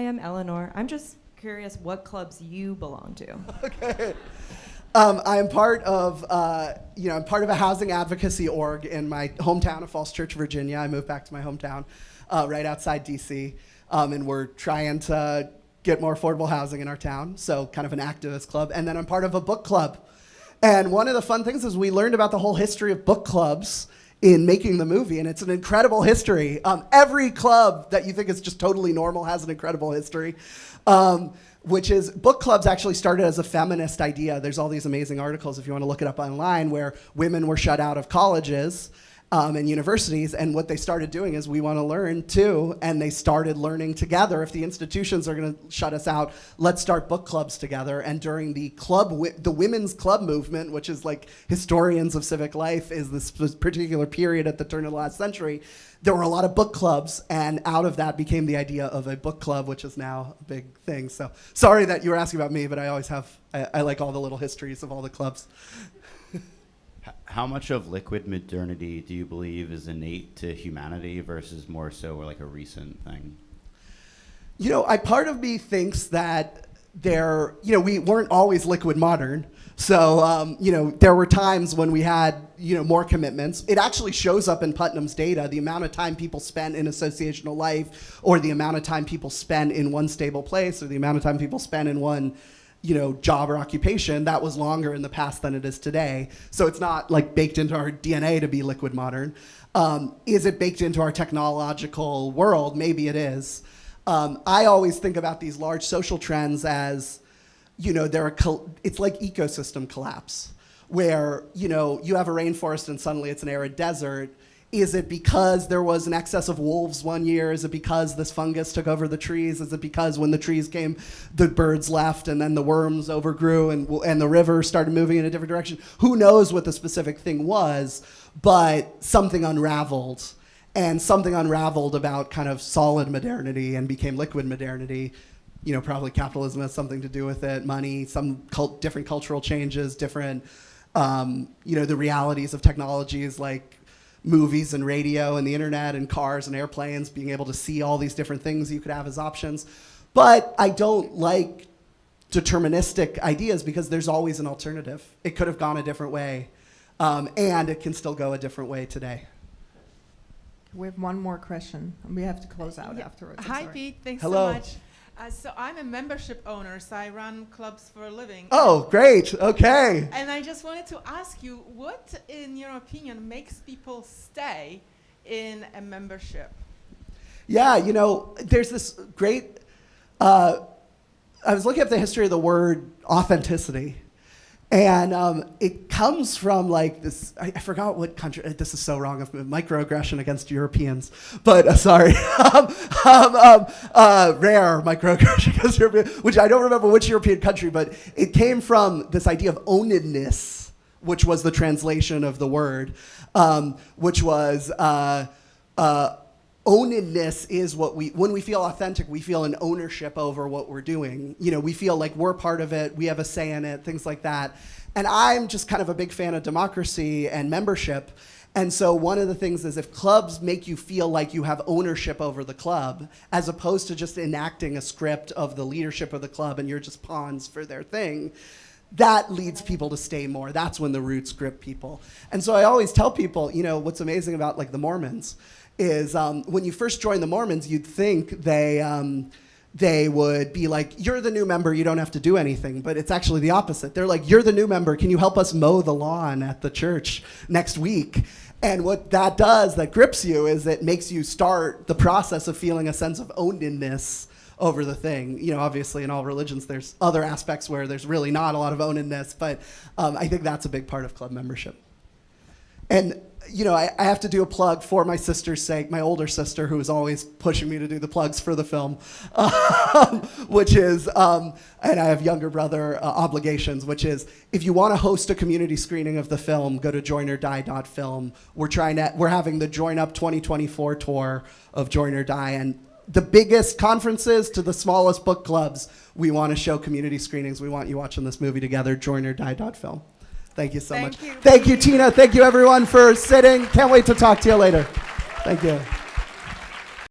am Eleanor. I'm just curious what clubs you belong to. Okay. I'm part of, I'm part of a housing advocacy org in my hometown of Falls Church, Virginia. I moved back to my hometown right outside DC, and we're trying to get more affordable housing in our town, so kind of an activist club. And then I'm part of a book club. And one of the fun things is we learned about the whole history of book clubs in making the movie, and it's an incredible history. Every club that you think is just totally normal has an incredible history. Which is, book clubs actually started as a feminist idea. There's all these amazing articles, if you want to look it up online, where women were shut out of colleges and universities, and what they started doing is, we want to learn too, and they started learning together. If the institutions are going to shut us out, let's start book clubs together. And during the women's club movement, which is like historians of civic life, is this particular period at the turn of the last century, there were a lot of book clubs, and out of that became the idea of a book club, which is now a big thing. So sorry that you were asking about me, but I like all the little histories of all the clubs. How much of liquid modernity do you believe is innate to humanity versus more so like a recent thing? Part of me thinks that we weren't always liquid modern. So, there were times when we had, more commitments. It actually shows up in Putnam's data, the amount of time people spent in associational life, or the amount of time people spend in one stable place, or the amount of time people spend in one, job or occupation. That was longer in the past than it is today. So it's not like baked into our DNA to be liquid modern. Is it baked into our technological world? Maybe it is. I always think about these large social trends as, it's like ecosystem collapse, where, you have a rainforest and suddenly it's an arid desert. Is it because there was an excess of wolves one year? Is it because this fungus took over the trees? Is it because when the trees came, the birds left and then the worms overgrew and the river started moving in a different direction? Who knows what the specific thing was, but something unraveled. And something unraveled about kind of solid modernity and became liquid modernity. Probably capitalism has something to do with it, money, some different cultural changes, different, the realities of technologies like movies and radio and the internet and cars and airplanes, being able to see all these different things you could have as options. But I don't like deterministic ideas because there's always an alternative. It could have gone a different way, and it can still go a different way today. We have one more question, and we have to close out afterwards. Hi, Pete. Thanks Hello. so much. So I'm a membership owner, so I run clubs for a living. Oh, great. Okay. And I just wanted to ask you, what, in your opinion, makes people stay in a membership? Yeah, there's this great, I was looking up the history of the word authenticity. And it comes from like this, I forgot what country, this is so wrong, microaggression against Europeans, but sorry, rare microaggression against Europeans, which I don't remember which European country, but it came from this idea of ownedness, which was the translation of the word, which was, ownedness is when we feel authentic, we feel an ownership over what we're doing. We feel like we're part of it, we have a say in it, things like that. And I'm just kind of a big fan of democracy and membership. And so one of the things is, if clubs make you feel like you have ownership over the club, as opposed to just enacting a script of the leadership of the club and you're just pawns for their thing, that leads people to stay more. That's when the roots grip people. And so I always tell people, what's amazing about like the Mormons is when you first join the Mormons, you'd think they would be like, you're the new member, you don't have to do anything. But it's actually the opposite. They're like, you're the new member, can you help us mow the lawn at the church next week? And what that does, that grips you, is it makes you start the process of feeling a sense of ownedness over the thing. Obviously in all religions, there's other aspects where there's really not a lot of ownedness, but I think that's a big part of club membership. And I have to do a plug for my sister's sake, my older sister, who is always pushing me to do the plugs for the film, which is, and I have younger brother obligations, which is, if you want to host a community screening of the film, go to joinorDie.film. We're having the Join Up 2024 tour of Join or Die, and the biggest conferences to the smallest book clubs, we want to show community screenings. We want you watching this movie together, joinorDie.film. Thank you so much. Thank you, Tina. Thank you, everyone, for sitting. Can't wait to talk to you later. Thank you.